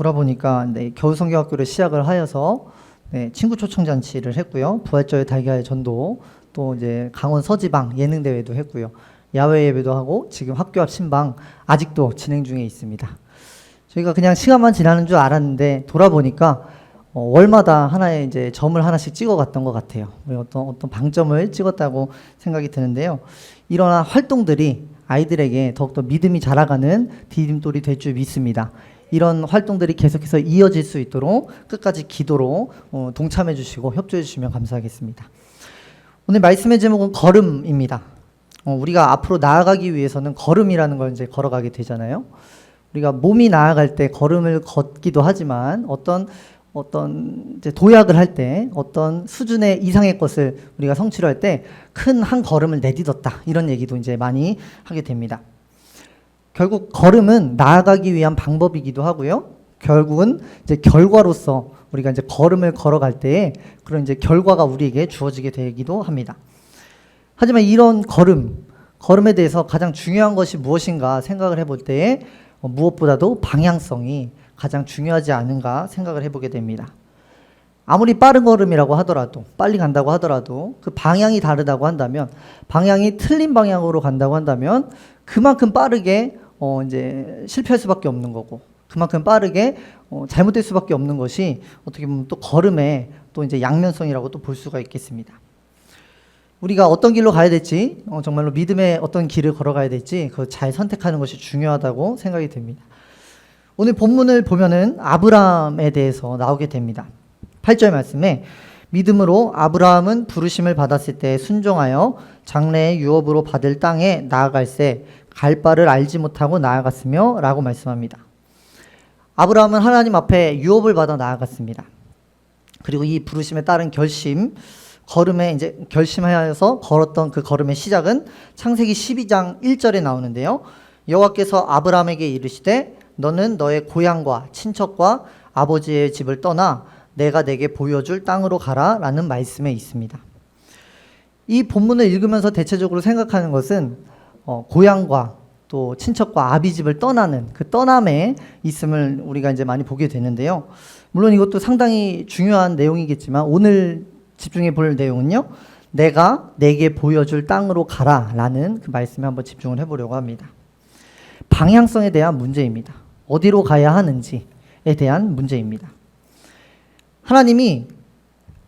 돌아보니까 겨울성경학교를 시작을 하여서 친구 초청잔치를 했고요. 부활절 달걀 전도, 또 이제 강원 서지방 예능대회도 했고요. 야외 예배도 하고 지금 학교 앞 신방 아직도 진행 중에 있습니다. 저희가 그냥 시간만 지나는 줄 알았는데 돌아보니까 월마다 하나의 이제 점을 하나씩 찍어갔던 것 같아요. 어떤 방점을 찍었다고 생각이 드는데요. 이러한 활동들이 아이들에게 더욱더 믿음이 자라가는 디딤돌이 될 줄 믿습니다. 이런 활동들이 계속해서 이어질 수 있도록 끝까지 기도로 동참해 주시고 협조해 주시면 감사하겠습니다. 오늘 말씀의 제목은 걸음입니다. 우리가 앞으로 나아가기 위해서는 걸음이라는 걸 이제 걸어가게 되잖아요. 우리가 몸이 나아갈 때 걸음을 걷기도 하지만 어떤 이제 도약을 할 때 어떤 수준의 이상의 것을 우리가 성취를 할 때 큰 한 걸음을 내딛었다, 이런 얘기도 이제 많이 하게 됩니다. 결국 걸음은 나아가기 위한 방법이기도 하고요. 결국은 이제 결과로서 우리가 이제 걸음을 걸어갈 때에 그런 이제 결과가 우리에게 주어지게 되기도 합니다. 하지만 이런 걸음에 대해서 가장 중요한 것이 무엇인가 생각을 해볼 때에 무엇보다도 방향성이 가장 중요하지 않은가 생각을 해보게 됩니다. 아무리 빠른 걸음이라고 하더라도, 빨리 간다고 하더라도 그 방향이 다르다고 한다면, 방향이 틀린 방향으로 간다고 한다면 그만큼 빠르게 이제 실패할 수밖에 없는 거고, 그만큼 빠르게 잘못될 수밖에 없는 것이 어떻게 보면 또 걸음의 또 이제 양면성이라고 또 볼 수가 있겠습니다. 우리가 어떤 길로 가야 될지, 정말로 믿음의 어떤 길을 걸어가야 될지 그걸 잘 선택하는 것이 중요하다고 생각이 됩니다. 오늘 본문을 보면은 아브라함에 대해서 나오게 됩니다. 8절 말씀에 믿음으로 아브라함은 부르심을 받았을 때 순종하여 장래의 유업으로 받을 땅에 나아갈새 갈 바를 알지 못하고 나아갔으며 라고 말씀합니다. 아브라함은 하나님 앞에 유업을 받아 나아갔습니다. 그리고 이 부르심에 따른 걸음에 이제 결심하여서 걸었던 그 걸음의 시작은 창세기 12장 1절에 나오는데요. 여호와께서 아브라함에게 이르시되 너는 너의 고향과 친척과 아버지의 집을 떠나 내가 내게 보여줄 땅으로 가라 라는 말씀에 있습니다. 이 본문을 읽으면서 대체적으로 생각하는 것은 고향과 또 친척과 아비집을 떠나는 그 떠남에 있음을 우리가 이제 많이 보게 되는데요. 물론 이것도 상당히 중요한 내용이겠지만 오늘 집중해 볼 내용은요, 내가 내게 보여줄 땅으로 가라 라는 그 말씀에 한번 집중을 해보려고 합니다. 방향성에 대한 문제입니다. 어디로 가야 하는지에 대한 문제입니다. 하나님이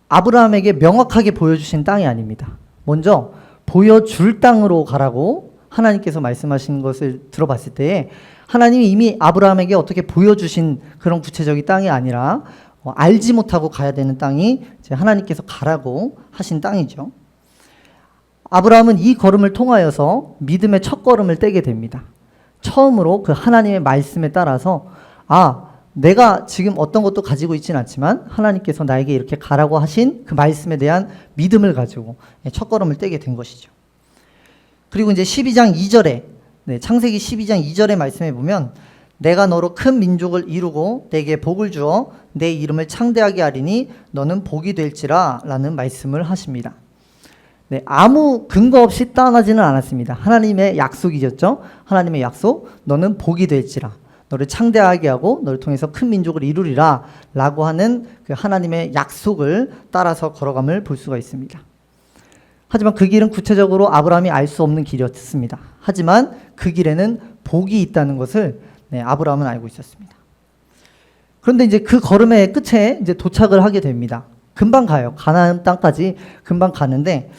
아브라함에게 명확하게 보여주신 땅이 아닙니다. 먼저 보여줄 땅으로 가라고 하나님께서 말씀하신 것을 들어봤을 때 하나님이 이미 아브라함에게 어떻게 보여주신 그런 구체적인 땅이 아니라 알지 못하고 가야 되는 땅이 이제 하나님께서 가라고 하신 땅이죠. 아브라함은 이 걸음을 통하여서 믿음의 첫 걸음을 떼게 됩니다. 처음으로 그 하나님의 말씀에 따라서 내가 지금 어떤 것도 가지고 있지는 않지만 하나님께서 나에게 이렇게 가라고 하신 그 말씀에 대한 믿음을 가지고 첫 걸음을 떼게 된 것이죠. 그리고 이제 12장 2절에 창세기 12장 2절의 말씀에 보면 내가 너로 큰 민족을 이루고 내게 복을 주어 내 이름을 창대하게 하리니 너는 복이 될지라 라는 말씀을 하십니다. 아무 근거 없이 떠나지는 않았습니다. 하나님의 약속이셨죠. 하나님의 약속, 너는 복이 될지라, 너를 창대하게 하고 너를 통해서 큰 민족을 이루리라 라고 하는 그 하나님의 약속을 따라서 걸어감을 볼 수가 있습니다. 하지만 그 길은 구체적으로 아브라함이 알 수 없는 길이었습니다. 하지만 그 길에는 복이 있다는 것을 아브라함은 알고 있었습니다. 그런데 이제 그 걸음의 끝에 이제 도착을 하게 됩니다. 금방 가요. 가나안 땅까지 금방 가는데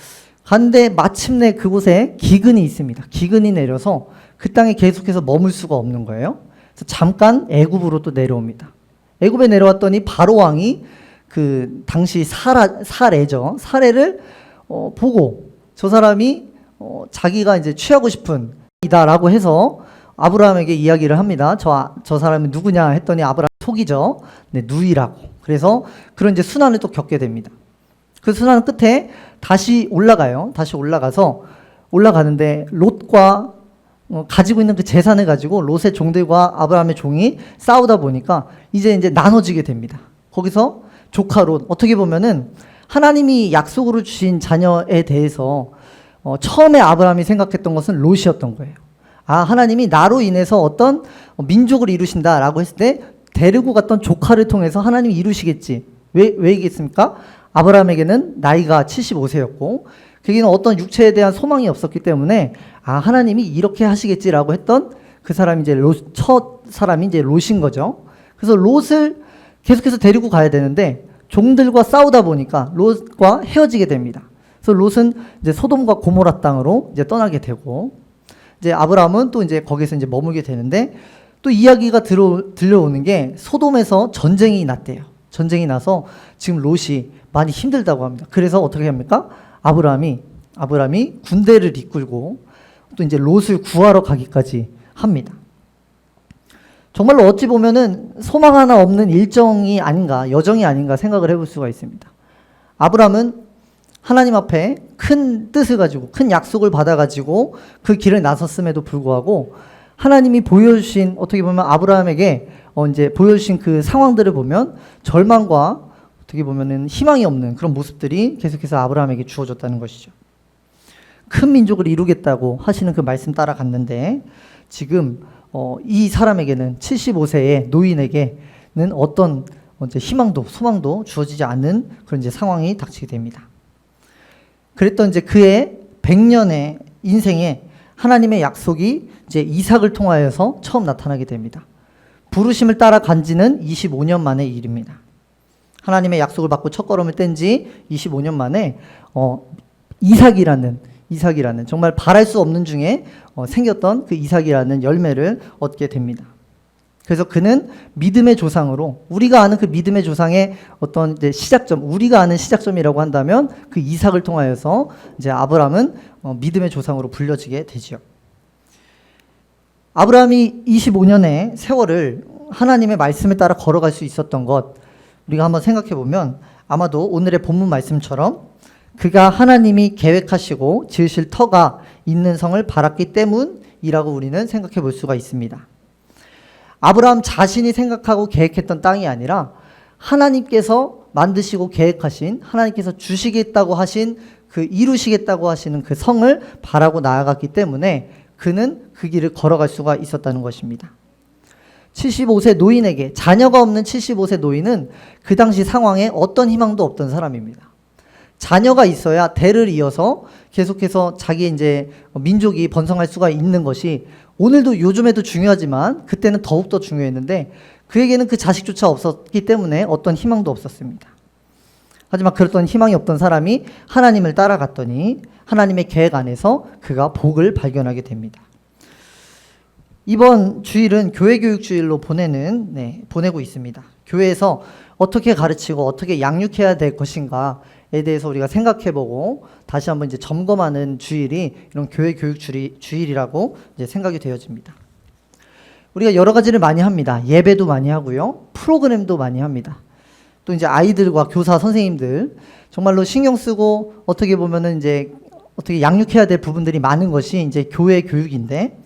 마침내 그곳에 기근이 있습니다. 기근이 내려서 그 땅에 계속해서 머물 수가 없는 거예요. 그래서 잠깐 애굽으로 또 내려옵니다. 애굽에 내려왔더니 바로 왕이 그 당시 사례죠. 사례를 보고 저 사람이 자기가 이제 취하고 싶은 이다라고 해서 아브라함에게 이야기를 합니다. 저 사람이 누구냐 했더니 아브라함 속이죠. 누이라고. 그래서 그런 이제 순환을 또 겪게 됩니다. 그 순환 끝에 다시 올라가요. 다시 올라가는데 롯과 가지고 있는 그 재산을 가지고 롯의 종들과 아브라함의 종이 싸우다 보니까 이제 나눠지게 됩니다. 거기서 조카 롯, 어떻게 보면은 하나님이 약속으로 주신 자녀에 대해서 처음에 아브라함이 생각했던 것은 롯이었던 거예요. 하나님이 나로 인해서 어떤 민족을 이루신다라고 했을 때 데리고 갔던 조카를 통해서 하나님이 이루시겠지. 왜이겠습니까? 아브라함에게는 나이가 75세였고 그에게는 어떤 육체에 대한 소망이 없었기 때문에 하나님이 이렇게 하시겠지라고 했던 그 사람이 이제 첫 사람이 이제 롯인 거죠. 그래서 롯을 계속해서 데리고 가야 되는데 종들과 싸우다 보니까 롯과 헤어지게 됩니다. 그래서 롯은 이제 소돔과 고모라 땅으로 이제 떠나게 되고 이제 아브라함은 또 이제 거기서 이제 머물게 되는데 또 이야기가 들려오는 게 소돔에서 전쟁이 났대요. 전쟁이 나서 지금 롯이 많이 힘들다고 합니다. 그래서 어떻게 합니까? 아브라함이 군대를 이끌고 또 이제 롯을 구하러 가기까지 합니다. 정말로 어찌 보면은 소망 하나 없는 일정이 아닌가, 여정이 아닌가 생각을 해볼 수가 있습니다. 아브라함은 하나님 앞에 큰 뜻을 가지고, 큰 약속을 받아가지고 그 길을 나섰음에도 불구하고 하나님이 보여주신, 어떻게 보면 아브라함에게 이제 보여주신 그 상황들을 보면 절망과 어떻게 보면은 희망이 없는 그런 모습들이 계속해서 아브라함에게 주어졌다는 것이죠. 큰 민족을 이루겠다고 하시는 그 말씀 따라갔는데 지금 이 사람에게는 75세의 노인에게는 어떤 이제 희망도 소망도 주어지지 않는 그런 이제 상황이 닥치게 됩니다. 그랬던 이제 그의 100년의 인생에 하나님의 약속이 이제 이삭을 통하여서 처음 나타나게 됩니다. 부르심을 따라 간 지는 25년 만의 일입니다. 하나님의 약속을 받고 첫걸음을 뗀 지 25년 만에 이삭이라는 정말 바랄 수 없는 중에 생겼던 그 이삭이라는 열매를 얻게 됩니다. 그래서 그는 믿음의 조상으로, 우리가 아는 그 믿음의 조상의 어떤 이제 시작점, 우리가 아는 시작점이라고 한다면 그 이삭을 통하여서 이제 아브라함은 믿음의 조상으로 불려지게 되죠. 아브라함이 25년의 세월을 하나님의 말씀에 따라 걸어갈 수 있었던 것, 우리가 한번 생각해 보면 아마도 오늘의 본문 말씀처럼 그가 하나님이 계획하시고 지으실 터가 있는 성을 바랐기 때문이라고 우리는 생각해 볼 수가 있습니다. 아브라함 자신이 생각하고 계획했던 땅이 아니라 하나님께서 만드시고 계획하신, 하나님께서 주시겠다고 하신 이루시겠다고 하시는 그 성을 바라고 나아갔기 때문에 그는 그 길을 걸어갈 수가 있었다는 것입니다. 75세 노인에게, 자녀가 없는 75세 노인은 그 당시 상황에 어떤 희망도 없던 사람입니다. 자녀가 있어야 대를 이어서 계속해서 자기 이제 민족이 번성할 수가 있는 것이 오늘도 요즘에도 중요하지만 그때는 더욱더 중요했는데 그에게는 그 자식조차 없었기 때문에 어떤 희망도 없었습니다. 하지만 그랬던 희망이 없던 사람이 하나님을 따라갔더니 하나님의 계획 안에서 그가 복을 발견하게 됩니다. 이번 주일은 교회 교육 주일로 보내고 있습니다. 교회에서 어떻게 가르치고 어떻게 양육해야 될 것인가에 대해서 우리가 생각해보고 다시 한번 이제 점검하는 주일이 이런 교회 교육 주일이라고 이제 생각이 되어집니다. 우리가 여러 가지를 많이 합니다. 예배도 많이 하고요. 프로그램도 많이 합니다. 또 이제 아이들과 교사 선생님들 정말로 신경 쓰고 어떻게 보면은 이제 어떻게 양육해야 될 부분들이 많은 것이 이제 교회 교육인데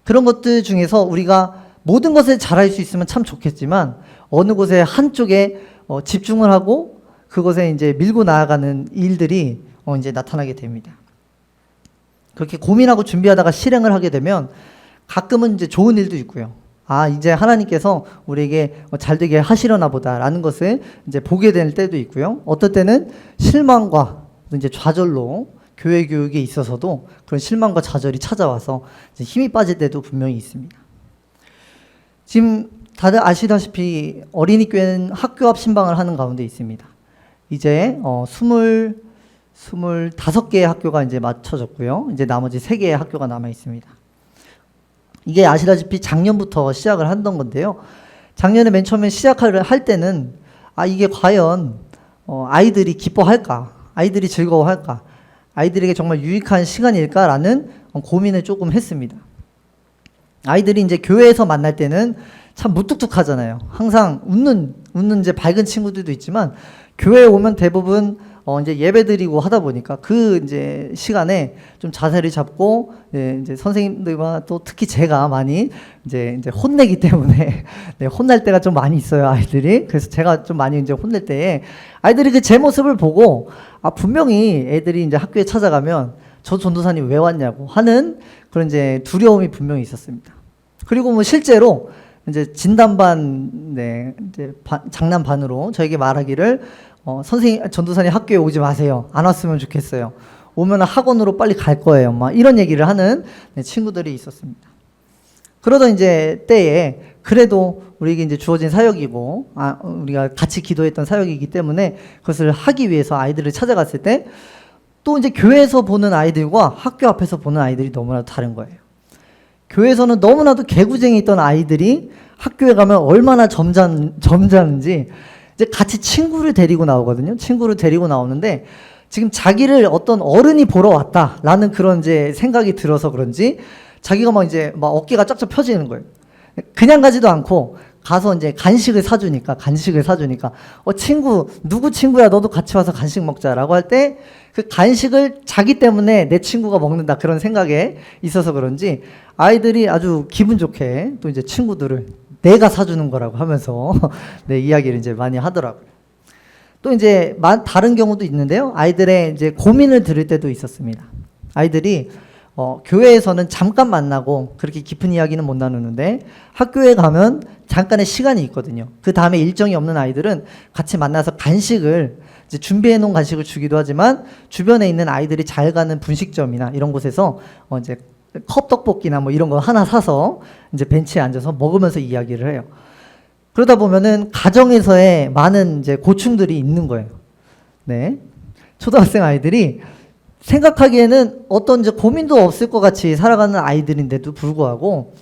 그런 것들 중에서 우리가 모든 것을 잘할 수 있으면 참 좋겠지만 어느 곳에 한쪽에 집중을 하고 그것에 이제 밀고 나아가는 일들이 이제 나타나게 됩니다. 그렇게 고민하고 준비하다가 실행을 하게 되면 가끔은 이제 좋은 일도 있고요. 이제 하나님께서 우리에게 잘 되게 하시려나 보다라는 것을 이제 보게 될 때도 있고요. 어떨 때는 실망과 이제 좌절로 교회 교육에 있어서도 그런 실망과 좌절이 찾아와서 이제 힘이 빠질 때도 분명히 있습니다. 지금 다들 아시다시피 어린이 교회는 학교 앞 신방을 하는 가운데 있습니다. 이제 25개의 학교가 이제 맞춰졌고요. 이제 나머지 3개의 학교가 남아 있습니다. 이게 아시다시피 작년부터 시작을 했던 건데요. 작년에 맨 처음에 시작을 할 때는 이게 과연 아이들이 기뻐할까? 아이들이 즐거워할까? 아이들에게 정말 유익한 시간일까라는 고민을 조금 했습니다. 아이들이 이제 교회에서 만날 때는 참 무뚝뚝하잖아요. 항상 웃는 이제 밝은 친구들도 있지만 교회에 오면 대부분 이제 예배드리고 하다 보니까 그 이제 시간에 좀 자세를 잡고 이제 선생님들과 또 특히 제가 많이 이제 혼내기 때문에 혼날 때가 좀 많이 있어요, 아이들이. 그래서 제가 좀 많이 이제 혼낼 때에 아이들이 그 제 모습을 보고 분명히 애들이 이제 학교에 찾아가면 저 전도사님 왜 왔냐고 하는 그런 이제 두려움이 분명히 있었습니다. 그리고 뭐 실제로 이제 진담반, 네, 이제 장난 반으로 저에게 말하기를, 선생님, 전도사님 학교에 오지 마세요. 안 왔으면 좋겠어요. 오면 학원으로 빨리 갈 거예요. 막 이런 얘기를 하는 친구들이 있었습니다. 그러던 이제 때에 그래도 우리에게 이제 주어진 사역이고, 우리가 같이 기도했던 사역이기 때문에 그것을 하기 위해서 아이들을 찾아갔을 때 또 이제 교회에서 보는 아이들과 학교 앞에서 보는 아이들이 너무나도 다른 거예요. 교회에서는 너무나도 개구쟁이 있던 아이들이 학교에 가면 얼마나 점잖은지 이제 같이 친구를 데리고 나오거든요. 친구를 데리고 나오는데 지금 자기를 어떤 어른이 보러 왔다라는 그런 이제 생각이 들어서 그런지 자기가 막 이제 막 어깨가 쫙쫙 펴지는 거예요. 그냥 가지도 않고 가서 이제 간식을 사주니까 친구 누구 친구야 너도 같이 와서 간식 먹자라고 할 때 그 간식을 자기 때문에 내 친구가 먹는다 그런 생각에 있어서 그런지 아이들이 아주 기분 좋게 또 이제 친구들을 내가 사주는 거라고 하면서 네, 이야기를 이제 많이 하더라고요. 또 이제 다른 경우도 있는데요. 아이들의 이제 고민을 들을 때도 있었습니다. 아이들이 교회에서는 잠깐 만나고 그렇게 깊은 이야기는 못 나누는데 학교에 가면 잠깐의 시간이 있거든요. 그 다음에 일정이 없는 아이들은 같이 만나서 간식을 이제 준비해 놓은 간식을 주기도 하지만 주변에 있는 아이들이 잘 가는 분식점이나 이런 곳에서 이제 컵떡볶이나 뭐 이런 거 하나 사서 이제 벤치에 앉아서 먹으면서 이야기를 해요. 그러다 보면은 가정에서의 많은 이제 고충들이 있는 거예요. 네. 초등학생 아이들이 생각하기에는 어떤 이제 고민도 없을 것 같이 살아가는 아이들인데도 불구하고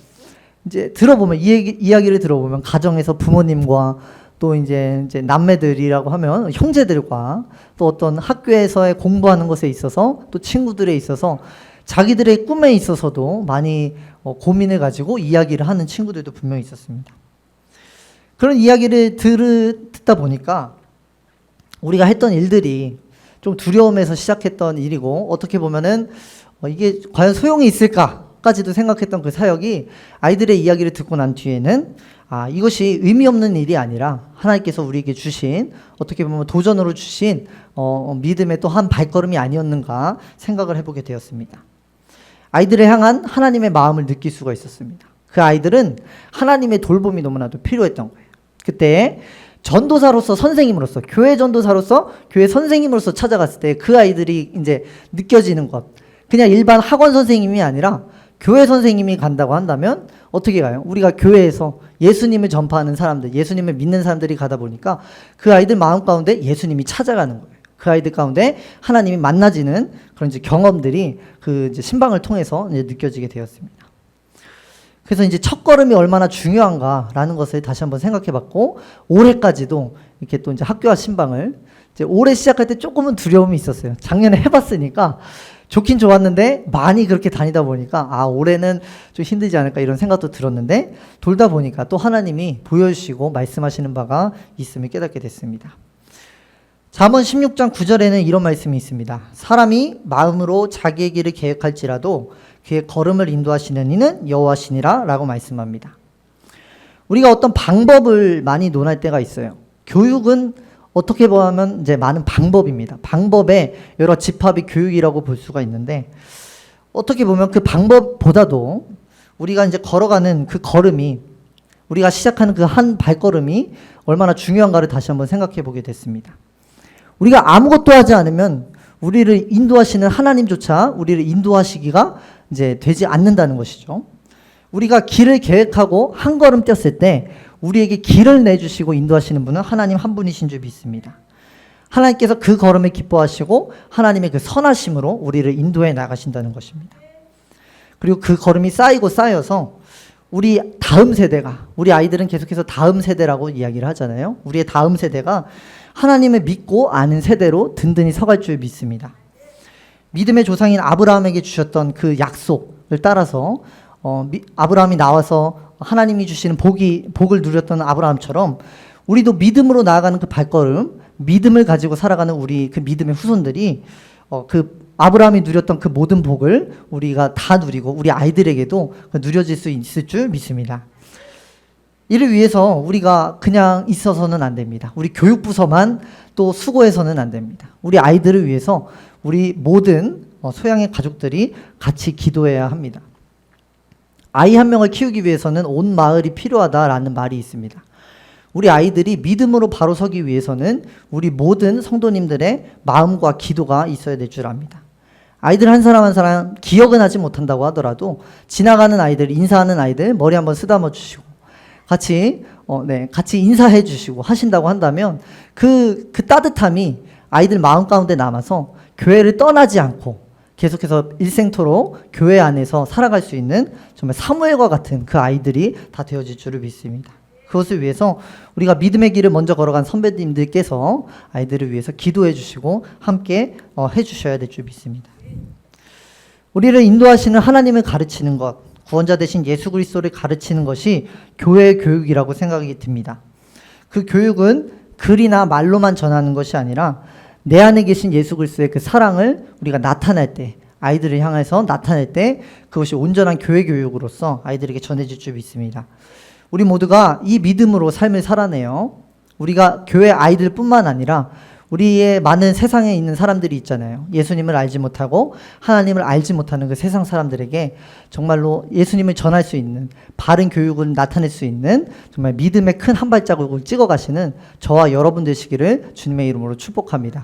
이제 들어보면 이야기를 들어보면 가정에서 부모님과 또 이제 남매들이라고 하면 형제들과 또 어떤 학교에서의 공부하는 것에 있어서 또 친구들에 있어서 자기들의 꿈에 있어서도 많이 고민을 가지고 이야기를 하는 친구들도 분명히 있었습니다. 그런 이야기를 듣다 보니까 우리가 했던 일들이 좀 두려움에서 시작했던 일이고 어떻게 보면은 이게 과연 소용이 있을까까지도 생각했던 그 사역이 아이들의 이야기를 듣고 난 뒤에는 이것이 의미 없는 일이 아니라 하나님께서 우리에게 주신 어떻게 보면 도전으로 주신 믿음의 또 한 발걸음이 아니었는가 생각을 해보게 되었습니다. 아이들을 향한 하나님의 마음을 느낄 수가 있었습니다. 그 아이들은 하나님의 돌봄이 너무나도 필요했던 거예요. 그때 전도사로서 선생님으로서 교회 전도사로서 교회 선생님으로서 찾아갔을 때 그 아이들이 이제 느껴지는 것 그냥 일반 학원 선생님이 아니라 교회 선생님이 간다고 한다면 어떻게 가요? 우리가 교회에서 예수님을 전파하는 사람들 예수님을 믿는 사람들이 가다 보니까 그 아이들 마음 가운데 예수님이 찾아가는 거예요. 그 아이들 가운데 하나님이 만나지는 그런 이제 경험들이 그 이제 신방을 통해서 이제 느껴지게 되었습니다. 그래서 이제 첫걸음이 얼마나 중요한가라는 것을 다시 한번 생각해 봤고, 올해까지도 이렇게 또 이제 학교와 신방을 이제 올해 시작할 때 조금은 두려움이 있었어요. 작년에 해봤으니까 좋긴 좋았는데 많이 그렇게 다니다 보니까 올해는 좀 힘들지 않을까 이런 생각도 들었는데 돌다 보니까 또 하나님이 보여주시고 말씀하시는 바가 있음을 깨닫게 됐습니다. 잠언 16장 9절에는 이런 말씀이 있습니다. 사람이 마음으로 자기의 길을 계획할지라도 그의 걸음을 인도하시는 이는 여호와시니라 라고 말씀합니다. 우리가 어떤 방법을 많이 논할 때가 있어요. 교육은 어떻게 보면 이제 많은 방법입니다. 방법의 여러 집합이 교육이라고 볼 수가 있는데 어떻게 보면 그 방법보다도 우리가 이제 걸어가는 그 걸음이 우리가 시작하는 그 한 발걸음이 얼마나 중요한가를 다시 한번 생각해 보게 됐습니다. 우리가 아무것도 하지 않으면 우리를 인도하시는 하나님조차 우리를 인도하시기가 이제 되지 않는다는 것이죠. 우리가 길을 계획하고 한 걸음 뛰었을 때 우리에게 길을 내주시고 인도하시는 분은 하나님 한 분이신 줄 믿습니다. 하나님께서 그 걸음을 기뻐하시고 하나님의 그 선하심으로 우리를 인도해 나가신다는 것입니다. 그리고 그 걸음이 쌓이고 쌓여서 우리 다음 세대가, 우리 아이들은 계속해서 다음 세대라고 이야기를 하잖아요. 우리의 다음 세대가 하나님을 믿고 아는 세대로 든든히 서갈 줄 믿습니다. 믿음의 조상인 아브라함에게 주셨던 그 약속을 따라서 아브라함이 나와서 하나님이 주시는 복을 누렸던 아브라함처럼 우리도 믿음으로 나아가는 그 발걸음, 믿음을 가지고 살아가는 우리 그 믿음의 후손들이 그 아브라함이 누렸던 그 모든 복을 우리가 다 누리고 우리 아이들에게도 누려질 수 있을 줄 믿습니다. 이를 위해서 우리가 그냥 있어서는 안 됩니다. 우리 교육부서만 또 수고해서는 안 됩니다. 우리 아이들을 위해서 우리 모든 소양의 가족들이 같이 기도해야 합니다. 아이 한 명을 키우기 위해서는 온 마을이 필요하다라는 말이 있습니다. 우리 아이들이 믿음으로 바로 서기 위해서는 우리 모든 성도님들의 마음과 기도가 있어야 될 줄 압니다. 아이들 한 사람 한 사람 기억은 하지 못한다고 하더라도 지나가는 아이들, 인사하는 아이들 머리 한번 쓰다듬어 주시고 같이 인사해 주시고 하신다고 한다면 그 따뜻함이 아이들 마음 가운데 남아서 교회를 떠나지 않고 계속해서 일생토록 교회 안에서 살아갈 수 있는 정말 사무엘과 같은 그 아이들이 다 되어질 줄을 믿습니다. 그것을 위해서 우리가 믿음의 길을 먼저 걸어간 선배님들께서 아이들을 위해서 기도해 주시고 함께 해 주셔야 될 줄 믿습니다. 우리를 인도하시는 하나님을 가르치는 것, 구원자 되신 예수 그리스도를 가르치는 것이 교회의 교육이라고 생각이 듭니다. 그 교육은 글이나 말로만 전하는 것이 아니라 내 안에 계신 예수 그리스도의 그 사랑을 우리가 나타낼 때, 아이들을 향해서 나타낼 때 그것이 온전한 교회 교육으로서 아이들에게 전해질 줄 믿습니다. 우리 모두가 이 믿음으로 삶을 살아내요. 우리가 교회 아이들뿐만 아니라 우리의 많은 세상에 있는 사람들이 있잖아요. 예수님을 알지 못하고 하나님을 알지 못하는 그 세상 사람들에게 정말로 예수님을 전할 수 있는 바른 교육을 나타낼 수 있는 정말 믿음의 큰 한 발자국을 찍어 가시는 저와 여러분 되시기를 주님의 이름으로 축복합니다.